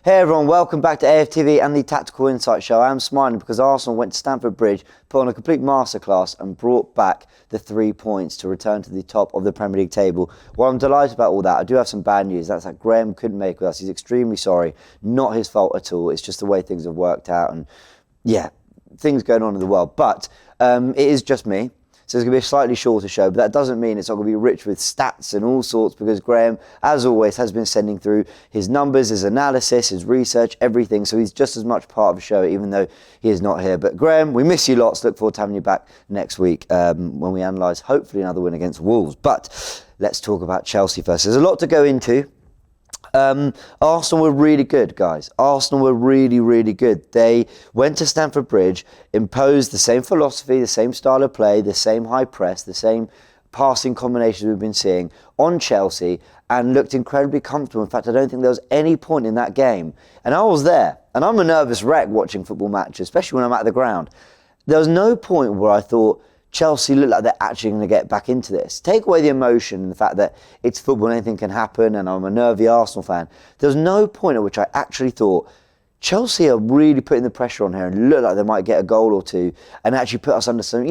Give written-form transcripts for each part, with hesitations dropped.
Hey everyone, welcome back to AFTV and the Tactical Insight Show. I am smiling because Arsenal went to Stamford Bridge, put on a complete masterclass and brought back the 3 points to return to the top of the Premier League table. While I'm delighted about all that, I do have some bad news. That's that Graham couldn't make with us. He's extremely sorry. Not his fault at all. It's just the way things have worked out and yeah, things going on in the world. But it is just me. So it's going to be a slightly shorter show, but that doesn't mean it's not going to be rich with stats and all sorts, because Graham, as always, has been sending through his numbers, his analysis, his research, everything. So he's just as much part of the show, even though he is not here. But Graham, we miss you lots. Look forward to having you back next week when we analyse, hopefully, another win against Wolves. But let's talk about Chelsea first. There's a lot to go into. Arsenal were really good, guys. Arsenal were really, really good. They went to Stamford Bridge, imposed the same philosophy, the same style of play, the same high press, the same passing combinations we've been seeing on Chelsea, and looked incredibly comfortable. In fact, I don't think there was any point in that game. And I was there, and I'm a nervous wreck watching football matches, especially when I'm at the ground. There was no point where I thought Chelsea look like they're actually going to get back into this. Take away the emotion and the fact that it's football and anything can happen, and I'm a nervy Arsenal fan. There's no point at which I actually thought Chelsea are really putting the pressure on here and look like they might get a goal or two and actually put us under some,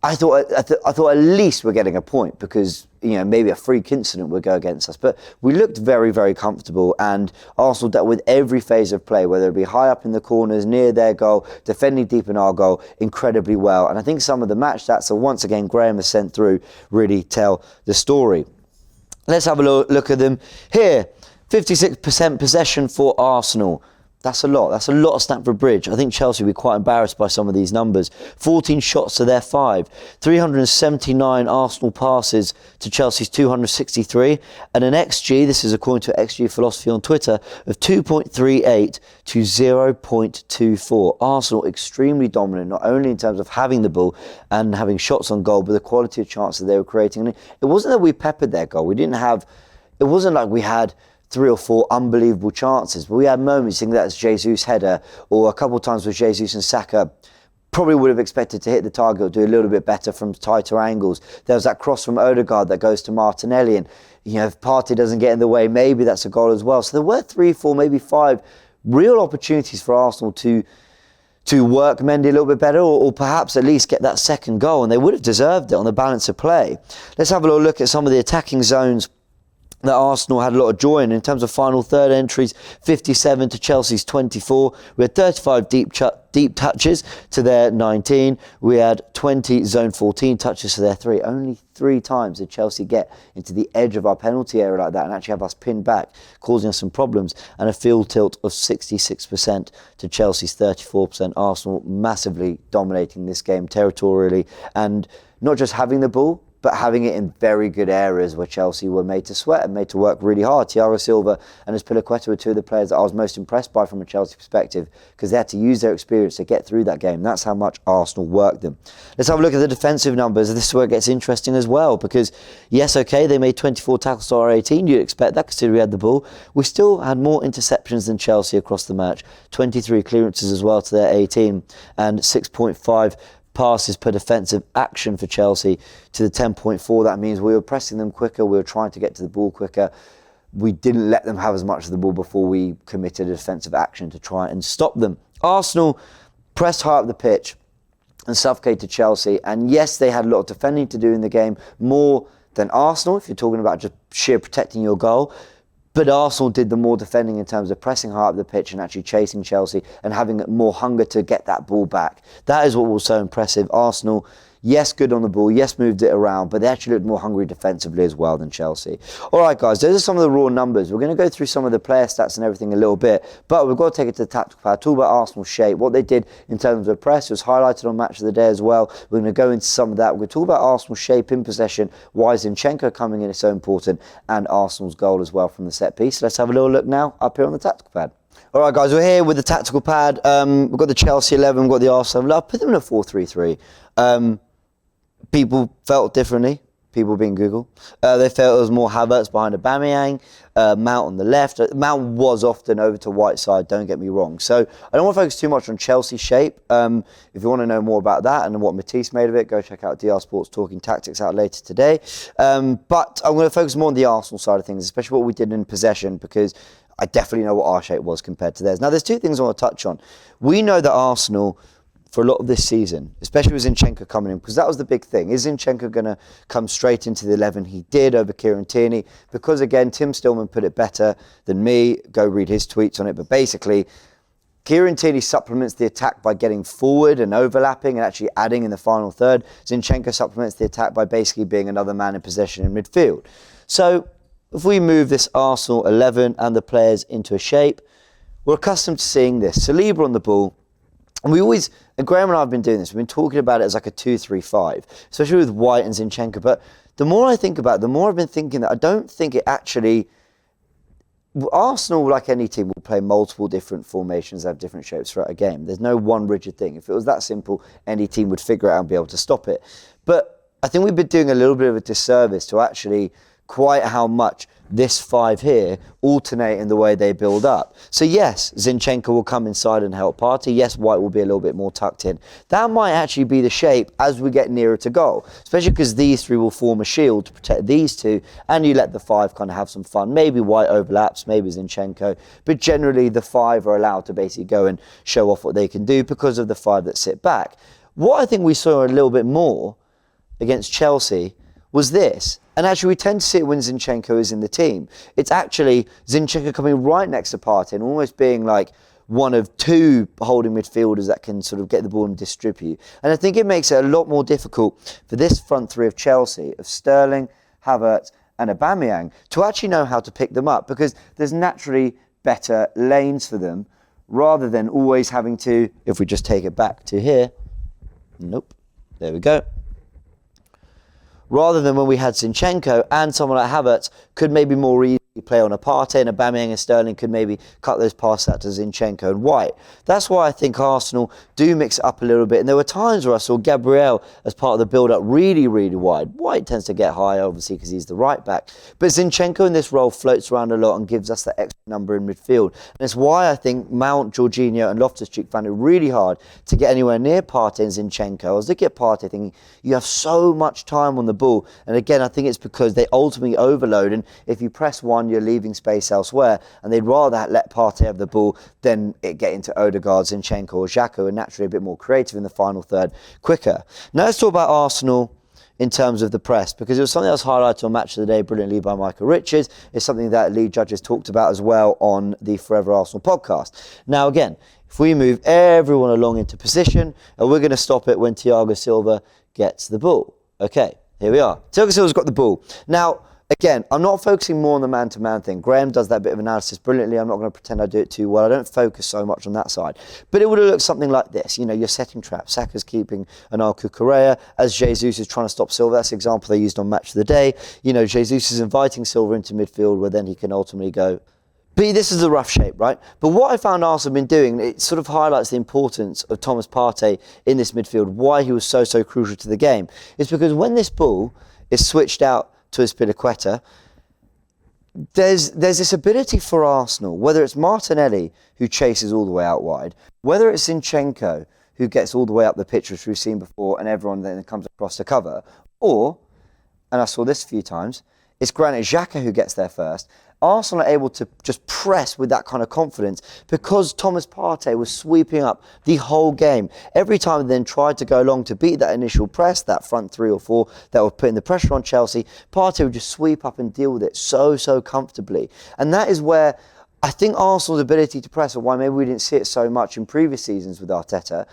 I thought at least we're getting a point, because maybe a freak incident would go against us. But we looked very, very comfortable, and Arsenal dealt with every phase of play, whether it be high up in the corners, near their goal, defending deep in our goal, incredibly well. And I think some of the match stats that once again Graham has sent through really tell the story. Let's have a look at them here. 56% possession for Arsenal. That's a lot. That's a lot of Stamford Bridge. I think Chelsea will be quite embarrassed by some of these numbers. 14 shots to their 5. 379 Arsenal passes to Chelsea's 263. And an XG, this is according to XG Philosophy on Twitter, of 2.38 to 0.24. Arsenal extremely dominant, not only in terms of having the ball and having shots on goal, but the quality of chances they were creating. And it wasn't that we peppered their goal. It wasn't like we had 3 or 4 unbelievable chances, but we had moments. Think that's Jesus' header, or a couple of times with Jesus and Saka probably would have expected to hit the target or do a little bit better from tighter angles. There was that cross from Odegaard that goes to Martinelli, and if Partey doesn't get in the way, maybe that's a goal as well. So there were 3, 4, maybe 5 real opportunities for Arsenal to work Mendy a little bit better, or perhaps at least get that second goal, and they would have deserved it on the balance of play. Let's have a little look at some of the attacking zones that Arsenal had a lot of joy in terms of final third entries. 57 to Chelsea's 24. We had 35 deep touches to their 19. We had 20 zone 14 touches to their 3. Only 3 times did Chelsea get into the edge of our penalty area like that and actually have us pinned back, causing us some problems. And a field tilt of 66% to Chelsea's 34%. Arsenal massively dominating this game territorially, and not just having the ball, but having it in very good areas where Chelsea were made to sweat and made to work really hard. Thiago Silva and Azpilicueta were 2 of the players that I was most impressed by from a Chelsea perspective, because they had to use their experience to get through that game. That's how much Arsenal worked them. Let's have a look at the defensive numbers. This is where it gets interesting as well, because yes, okay, they made 24 tackles to our 18. You'd expect that considering we had the ball. We still had more interceptions than Chelsea across the match. 23 clearances as well to their 18, and 6.5 passes per defensive action for Chelsea to the 10.4. That means we were pressing them quicker, we were trying to get to the ball quicker. We didn't let them have as much of the ball before we committed a defensive action to try and stop them. Arsenal pressed high up the pitch and suffocated Chelsea, and yes, they had a lot of defending to do in the game, more than Arsenal if you're talking about just sheer protecting your goal. But Arsenal did the more defending in terms of pressing high up the pitch and actually chasing Chelsea and having more hunger to get that ball back. That is what was so impressive. Arsenal, yes, good on the ball, yes, moved it around, but they actually looked more hungry defensively as well than Chelsea. All right, guys, those are some of the raw numbers. We're going to go through some of the player stats and everything a little bit, but we've got to take it to the tactical pad, talk about Arsenal's shape. What they did in terms of press was highlighted on Match of the Day as well. We're going to go into some of that. We're going to talk about Arsenal's shape in possession, why Zinchenko coming in is so important, and Arsenal's goal as well from the set piece. Let's have a little look now up here on the tactical pad. All right, guys, we're here with the tactical pad. We've got the Chelsea 11, we've got the Arsenal. I'll put them in a 4-3-3. People felt differently, people being Google. They felt it was more Havertz behind Aubameyang, Mount on the left. Mount was often over to Whiteside, don't get me wrong. So I don't want to focus too much on Chelsea shape. If you want to know more about that and what Matisse made of it, go check out DR Sports Talking Tactics out later today. But I'm going to focus more on the Arsenal side of things, especially what we did in possession, because I definitely know what our shape was compared to theirs. Now, there's two things I want to touch on. We know that Arsenal, for a lot of this season, especially with Zinchenko coming in, because that was the big thing. Is Zinchenko going to come straight into the 11? He did over Kieran Tierney, because again, Tim Stillman put it better than me. Go read his tweets on it. But basically, Kieran Tierney supplements the attack by getting forward and overlapping and actually adding in the final third. Zinchenko supplements the attack by basically being another man in possession in midfield. So if we move this Arsenal 11 and the players into a shape, we're accustomed to seeing this. Saliba on the ball. And we always, and Graham and I have been doing this, we've been talking about it as like a 2-3-5, especially with White and Zinchenko. But the more I think about it, the more I've been thinking that I don't think it actually... Arsenal, like any team, will play multiple different formations, have different shapes throughout a game. There's no one rigid thing. If it was that simple, any team would figure it out and be able to stop it. But I think we've been doing a little bit of a disservice to actually quite how much this five here alternate in the way they build up. So yes, Zinchenko will come inside and help Partey. Yes, White will be a little bit more tucked in. That might actually be the shape as we get nearer to goal, especially because these three will form a shield to protect these two, and you let the five kind of have some fun. Maybe White overlaps, maybe Zinchenko, but generally the five are allowed to basically go and show off what they can do because of the five that sit back. What I think we saw a little bit more against Chelsea was this. And actually, we tend to see it when Zinchenko is in the team. It's actually Zinchenko coming right next to Partey and almost being like one of two holding midfielders that can sort of get the ball and distribute. And I think it makes it a lot more difficult for this front three of Chelsea, of Sterling, Havertz and Aubameyang, to actually know how to pick them up, because there's naturally better lanes for them rather than always having to, if we just take it back to here, nope, there we go. Rather than when we had Zinchenko and someone like Havertz could maybe more easily play on a Partey, and Aubameyang and Sterling could maybe cut those passes out to Zinchenko and White. That's why I think Arsenal do mix it up a little bit. And there were times where I saw Gabriel as part of the build-up really, really wide. White tends to get high, obviously, because he's the right back. But Zinchenko in this role floats around a lot and gives us that extra number in midfield. And it's why I think Mount, Jorginho and Loftus-Cheek found it really hard to get anywhere near Partey and Zinchenko. I was looking at Partey thinking, you have so much time on the ball. And again, I think it's because they ultimately overload. And if you press one, you're leaving space elsewhere, and they'd rather let Partey have the ball than it get into Odegaard, Zinchenko or Xhaka, and naturally a bit more creative in the final third quicker. Now let's talk about Arsenal in terms of the press, because it was something that was highlighted on Match of the Day brilliantly by Michael Richards. It's something that lead judges talked about as well on the Forever Arsenal podcast. Now again, if we move everyone along into position, and we're going to stop it when Thiago Silva gets the ball. Okay, here we are. Thiago Silva's got the ball. Now, again, I'm not focusing more on the man-to-man thing. Graham does that bit of analysis brilliantly. I'm not going to pretend I do it too well. I don't focus so much on that side. But it would have looked something like this. You know, you're setting traps. Saka's keeping an Cucurella as Jesus is trying to stop Silva. That's the example they used on Match of the Day. You know, Jesus is inviting Silva into midfield where then he can ultimately go. But this is a rough shape, right? But what I found Arsenal have been doing, it sort of highlights the importance of Thomas Partey in this midfield, why he was so crucial to the game, is because when this ball is switched out to Azpilicueta, there's this ability for Arsenal, whether it's Martinelli, who chases all the way out wide, whether it's Zinchenko, who gets all the way up the pitch, which we've seen before, and everyone then comes across to cover, or, and I saw this a few times, it's Granit Xhaka who gets there first. Arsenal are able to just press with that kind of confidence because Thomas Partey was sweeping up the whole game. Every time they then tried to go along to beat that initial press, that front three or four that were putting the pressure on Chelsea, Partey would just sweep up and deal with it so comfortably. And that is where I think Arsenal's ability to press, or why maybe we didn't see it so much in previous seasons with Arteta.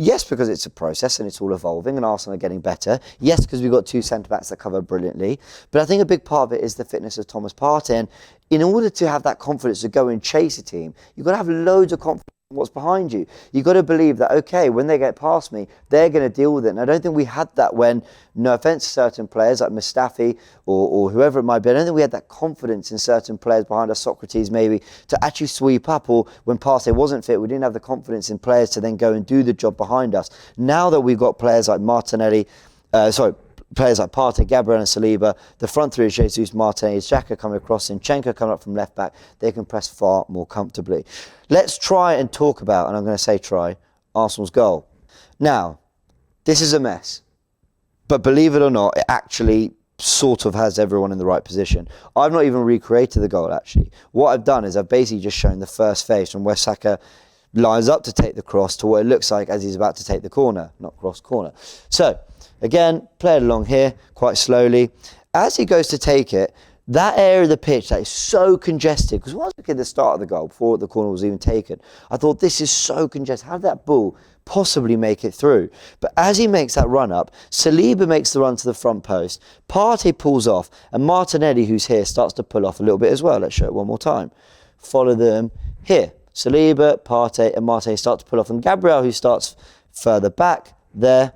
Yes, because it's a process and it's all evolving and Arsenal are getting better. Yes, because we've got two centre-backs that cover brilliantly. But I think a big part of it is the fitness of Thomas Partey. And in order to have that confidence to go and chase a team, you've got to have loads of confidence in what's behind you. You've got to believe that, okay, when they get past me, they're going to deal with it. And I don't think we had that when, no offence to certain players like Mustafi or whoever it might be, I don't think we had that confidence in certain players behind us, Socrates maybe, to actually sweep up, or when Partey wasn't fit, we didn't have the confidence in players to then go and do the job behind us. Now that we've got players like players like Partey, Gabriel and Saliba, the front three is Jesus, Martinez, Xhaka coming across, Zinchenko coming up from left back, they can press far more comfortably. Let's try and talk about, and I'm going to say try, Arsenal's goal. Now, this is a mess. But believe it or not, it actually sort of has everyone in the right position. I've not even recreated the goal, actually. What I've done is I've basically just shown the first phase from where Saka lines up to take the cross to what it looks like as he's about to take the corner, not cross, corner. So, again, play it along here quite slowly. As he goes to take it, that area of the pitch that is so congested, because when I was looking at the start of the goal, before the corner was even taken, I thought, this is so congested. How did that ball possibly make it through? But as he makes that run up, Saliba makes the run to the front post, Partey pulls off, and Martinelli, who's here, starts to pull off a little bit as well. Let's show it one more time. Follow them here. Saliba, Partey, and Martinelli start to pull off, and Gabriel, who starts further back there,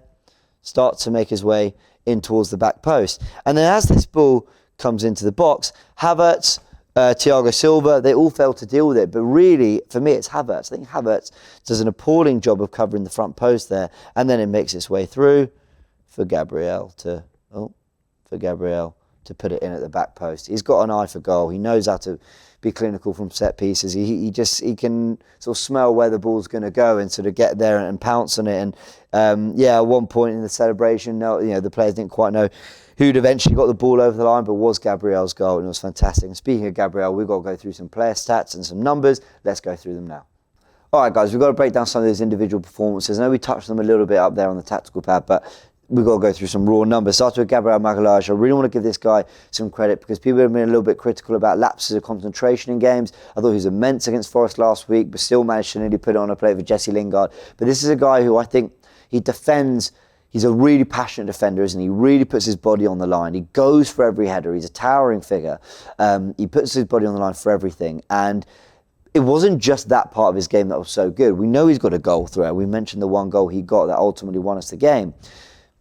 starts to make his way in towards the back post. And then as this ball comes into the box, Havertz, Thiago Silva, they all fail to deal with it. But really, for me, it's Havertz. I think Havertz does an appalling job of covering the front post there, and then it makes its way through for Gabriel to put it in at the back post. He's got an eye for goal. He knows how to be clinical from set pieces. He can sort of smell where the ball's going to go and sort of get there and pounce on it. And at one point in the celebration, the players didn't quite know who'd eventually got the ball over the line, but was Gabriel's goal, and it was fantastic. And speaking of Gabriel, we've got to go through some player stats and some numbers. Let's go through them now. All right, guys, we've got to break down some of those individual performances. I know we touched them a little bit up there on the tactical pad, but we've got to go through some raw numbers. Starting with Gabriel Magalhaes, I really want to give this guy some credit because people have been a little bit critical about lapses of concentration in games. I thought he was immense against Forest last week, but still managed to nearly put on a play for Jesse Lingard. But this is a guy who I think he defends. He's a really passionate defender, isn't he? He really puts his body on the line. He goes for every header. He's a towering figure. He puts his body on the line for everything. And it wasn't just that part of his game that was so good. We know he's got a goal threat. We mentioned the one goal he got that ultimately won us the game.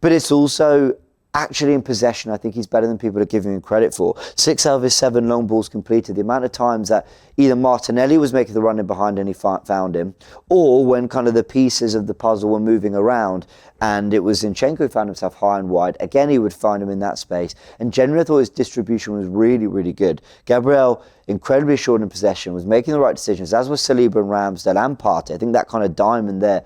But it's also actually in possession. I think he's better than people are giving him credit for. 6 out of his 7 long balls completed. The amount of times that either Martinelli was making the run in behind and he found him, or when kind of the pieces of the puzzle were moving around and it was Zinchenko who found himself high and wide, again he would find him in that space. And generally I thought his distribution was really, really good. Gabriel, incredibly assured in possession, was making the right decisions, as was Saliba and Ramsdale and Partey. I think that kind of diamond there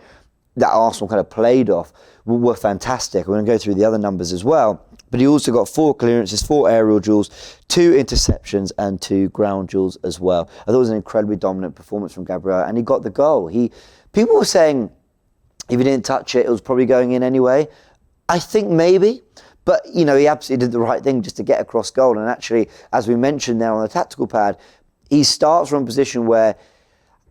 that Arsenal kind of played off were fantastic. We're going to go through the other numbers as well. But he also got 4 clearances, 4 aerial duels, 2 interceptions and 2 ground duels as well. I thought it was an incredibly dominant performance from Gabriel, and he got the goal. People were saying if he didn't touch it, it was probably going in anyway. I think maybe. But, he absolutely did the right thing just to get across goal. And actually, as we mentioned there on the tactical pad, he starts from a position where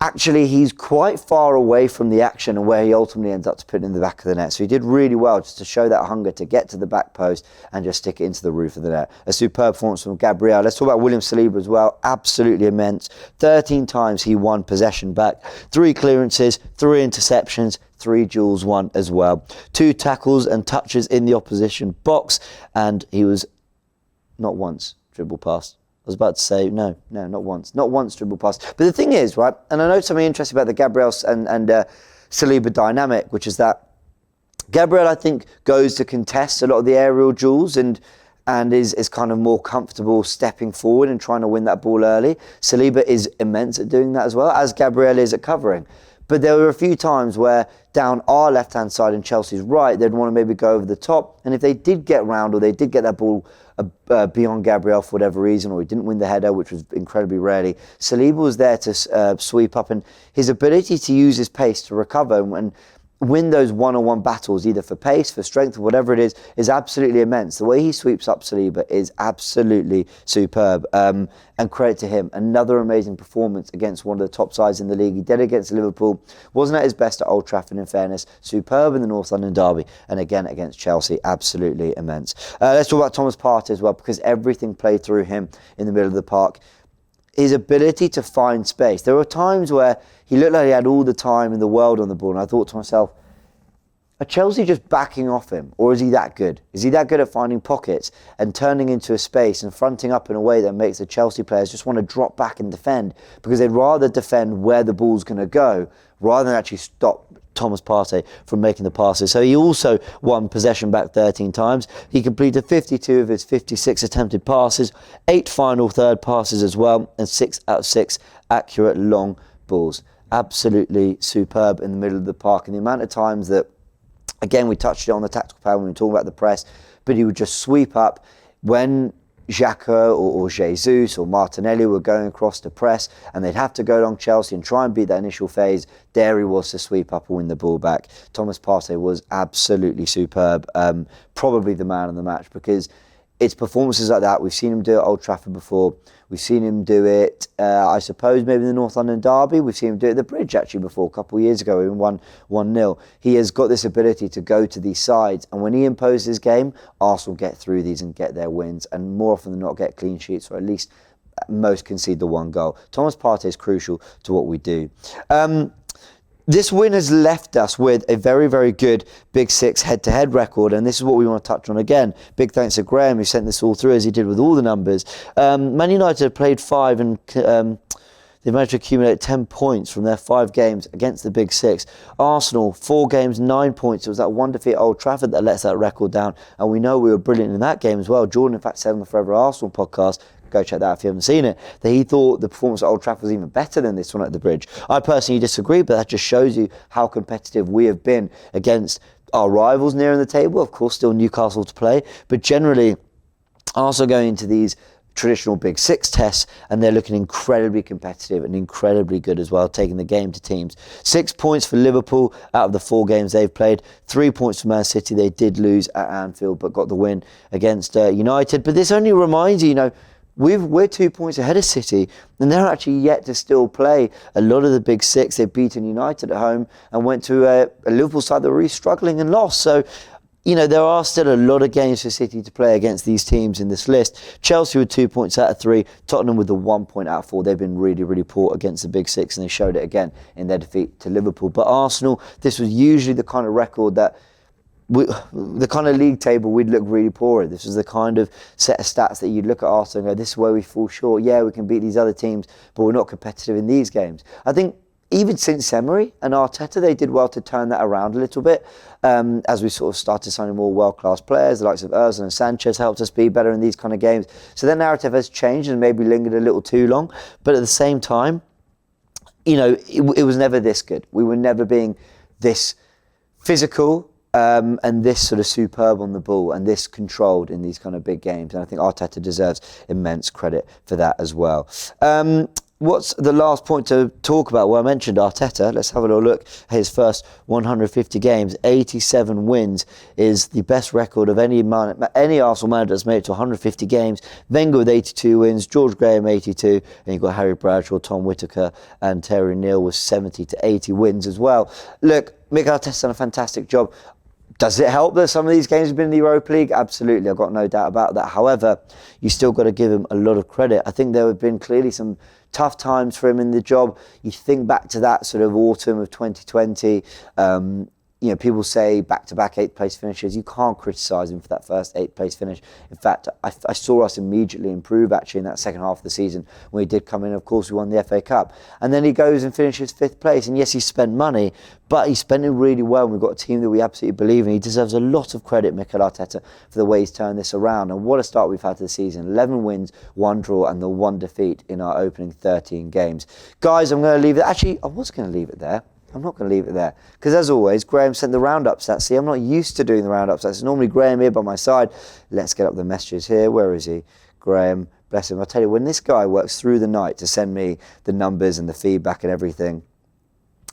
actually he's quite far away from the action and where he ultimately ends up to put it in the back of the net. So he did really well just to show that hunger to get to the back post and just stick it into the roof of the net. A superb performance from Gabriel. Let's talk about William Saliba as well. Absolutely immense. 13 times he won possession back. 3 clearances, 3 interceptions, 3 duels won as well. 2 tackles and touches in the opposition box, and he was not once dribble past. I was about to say, no, not once. Not once dribble past. But the thing is, right, and I know something interesting about the Gabriel and Saliba dynamic, which is that Gabriel, I think, goes to contest a lot of the aerial duels and is kind of more comfortable stepping forward and trying to win that ball early. Saliba is immense at doing that as well, as Gabriel is at covering. But there were a few times where down our left-hand side and Chelsea's right, they'd want to maybe go over the top. And if they did get round or they did get that ball beyond Gabriel for whatever reason, or he didn't win the header, which was incredibly rarely, Saliba was there to sweep up. And his ability to use his pace to recover and win those one-on-one battles, either for pace, for strength, or whatever it is absolutely immense. The way he sweeps up Saliba is absolutely superb. And credit to him. Another amazing performance against one of the top sides in the league. He did it against Liverpool. Wasn't at his best at Old Trafford, in fairness. Superb in the North London derby. And again against Chelsea. Absolutely immense. Let's talk about Thomas Partey as well, because everything played through him in the middle of the park. His ability to find space. There were times where he looked like he had all the time in the world on the ball, and I thought to myself, are Chelsea just backing off him, or is he that good? Is he that good at finding pockets and turning into a space and fronting up in a way that makes the Chelsea players just want to drop back and defend, because they'd rather defend where the ball's going to go rather than actually stop Thomas Partey from making the passes. So he also won possession back 13 times. He completed 52 of his 56 attempted passes, 8 final third passes as well, and 6 out of 6 accurate long balls. Absolutely superb in the middle of the park. And the amount of times that, again, we touched it on the tactical pad when we were talking about the press, but he would just sweep up, when Xhaka or Jesus or Martinelli were going across to press and they'd have to go along Chelsea and try and beat that initial phase, there he was to sweep up and win the ball back. Thomas Partey was absolutely superb, probably the man of the match, because it's performances like that. We've seen him do it at Old Trafford before. We've seen him do it, I suppose, maybe in the North London derby. We've seen him do it at the Bridge, actually, before, a couple of years ago, even 1-0. He has got this ability to go to these sides, and when he imposes his game, Arsenal get through these and get their wins, and more often than not get clean sheets, or at least most concede the one goal. Thomas Partey is crucial to what we do. This win has left us with a very, very good Big Six head-to-head record, and this is what we want to touch on again. Big thanks to Graham, who sent this all through, as he did with all the numbers. Man United have played 5 and they've managed to accumulate 10 points from their 5 games against the Big Six. Arsenal, 4 games, 9 points. It was that one defeat at Old Trafford that lets that record down, and we know we were brilliant in that game as well. Jordan, in fact, said on the Forever Arsenal podcast, go check that out if you haven't seen it, that he thought the performance at Old Trafford was even better than this one at the Bridge. I personally disagree, but that just shows you how competitive we have been against our rivals near in the table. Of course, still Newcastle to play, but generally Arsenal going into these traditional Big Six tests, and they're looking incredibly competitive and incredibly good as well, taking the game to teams. 6 points for Liverpool out of the 4 games they've played. 3 points for Man City. They did lose at Anfield, but got the win against United. But this only reminds you, we're 2 points ahead of City, and they're actually yet to still play a lot of the Big Six. They've beaten United at home and went to a Liverpool side that were really struggling and lost. So, there are still a lot of games for City to play against these teams in this list. Chelsea with 2 points out of 3. Tottenham with the 1 point out of 4. They've been really, really poor against the Big Six, and they showed it again in their defeat to Liverpool. But Arsenal, this was usually the kind of record that the kind of league table we'd look really poor at. This was the kind of set of stats that you'd look at Arsenal and go, this is where we fall short. Yeah, we can beat these other teams, but we're not competitive in these games. I think even since Emery and Arteta, they did well to turn that around a little bit. As we sort of started signing more world-class players, the likes of Ozil and Sanchez helped us be better in these kind of games. So that narrative has changed and maybe lingered a little too long. But at the same time, it was never this good. We were never being this physical, and this sort of superb on the ball and this controlled in these kind of big games. And I think Arteta deserves immense credit for that as well. What's the last point to talk about? Well, I mentioned Arteta. Let's have a little look at his first 150 games. 87 wins is the best record of any Arsenal manager that's made it to 150 games. Wenger with 82 wins, George Graham 82, and you've got Harry Bradshaw, Tom Whittaker, and Terry Neal with 70 to 80 wins as well. Look, Mikel Arteta's done a fantastic job. Does it help that some of these games have been in the Europa League? Absolutely, I've got no doubt about that. However, you still got to give him a lot of credit. I think there have been clearly some tough times for him in the job. You think back to that sort of autumn of 2020. People say back-to-back 8th place finishes. You can't criticise him for that first 8th place finish. In fact, I saw us immediately improve actually in that second half of the season when he did come in. Of course, we won the FA Cup. And then he goes and finishes 5th place. And yes, he spent money, but he spent it really well. And we've got a team that we absolutely believe in. He deserves a lot of credit, Mikel Arteta, for the way he's turned this around. And what a start we've had to the season. 11 wins, 1 draw, and the 1 defeat in our opening 13 games. Guys, I'm going to leave it. Actually, I was going to leave it there. I'm not going to leave it there. Because as always, Graham sent the roundup stats. See, I'm not used to doing the roundup stats. It's normally Graham here by my side. Let's get up the messages here. Where is he? Graham, bless him. I'll tell you, when this guy works through the night to send me the numbers and the feedback and everything,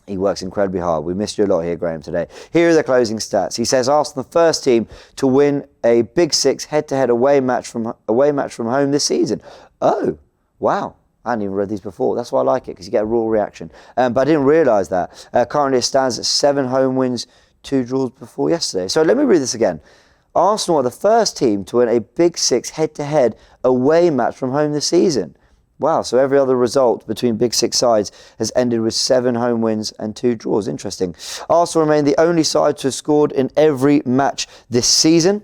he works incredibly hard. We missed you a lot here, Graham, today. Here are the closing stats. He says Arsenal, the first team to win a Big Six head-to-head away match from home this season. Oh, wow. I hadn't even read these before. That's why I like it, because you get a raw reaction. But I didn't realise that. Currently it stands at 7 home wins, 2 draws before yesterday. So let me read this again. Arsenal are the first team to win a Big Six head-to-head away match from home this season. Wow, so every other result between Big Six sides has ended with 7 home wins and 2 draws. Interesting. Arsenal remain the only side to have scored in every match this season.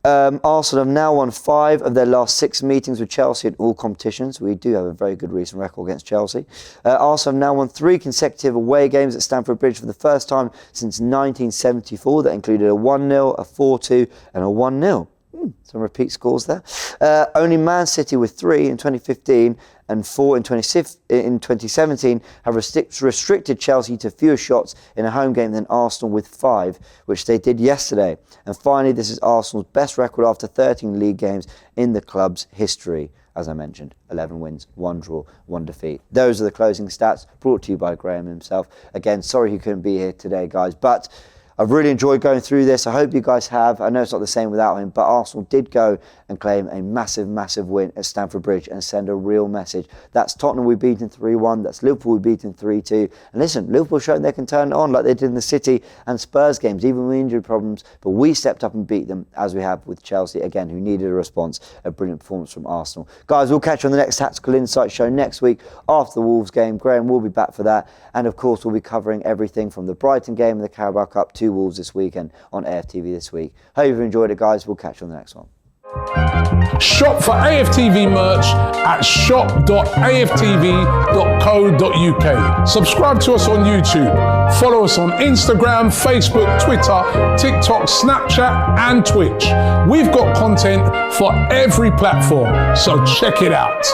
Arsenal have now won 5 of their last 6 meetings with Chelsea in all competitions. We do have a very good recent record against Chelsea. Arsenal have now won 3 consecutive away games at Stamford Bridge for the first time since 1974. That included a 1-0, a 4-2 and a 1-0. Some repeat scores there. Only Man City with 3 in 2015 and 4 in 2017 have restricted Chelsea to fewer shots in a home game than Arsenal with 5, which they did yesterday. And finally, this is Arsenal's best record after 13 league games in the club's history. As I mentioned, 11 wins, 1 draw, 1 defeat. Those are the closing stats brought to you by Graham himself. Again, sorry he couldn't be here today, guys, but I've really enjoyed going through this. I hope you guys have. I know it's not the same without him, but Arsenal did go and claim a massive, massive win at Stamford Bridge and send a real message. That's Tottenham we beaten 3-1. That's Liverpool we beaten 3-2. And listen, Liverpool showed they can turn it on like they did in the City and Spurs games, even with injury problems. But we stepped up and beat them, as we have with Chelsea, again, who needed a response. A brilliant performance from Arsenal. Guys, we'll catch you on the next Tactical Insight show next week after the Wolves game. Graham will be back for that. And of course, we'll be covering everything from the Brighton game and the Carabao Cup to Wolves this weekend on AFTV this week. Hope you've enjoyed it, guys. We'll catch you on the next one. Shop for AFTV merch at shop.aftv.co.uk. Subscribe to us on YouTube. Follow us on Instagram, Facebook, Twitter, TikTok, Snapchat and Twitch. We've got content for every platform, so check it out.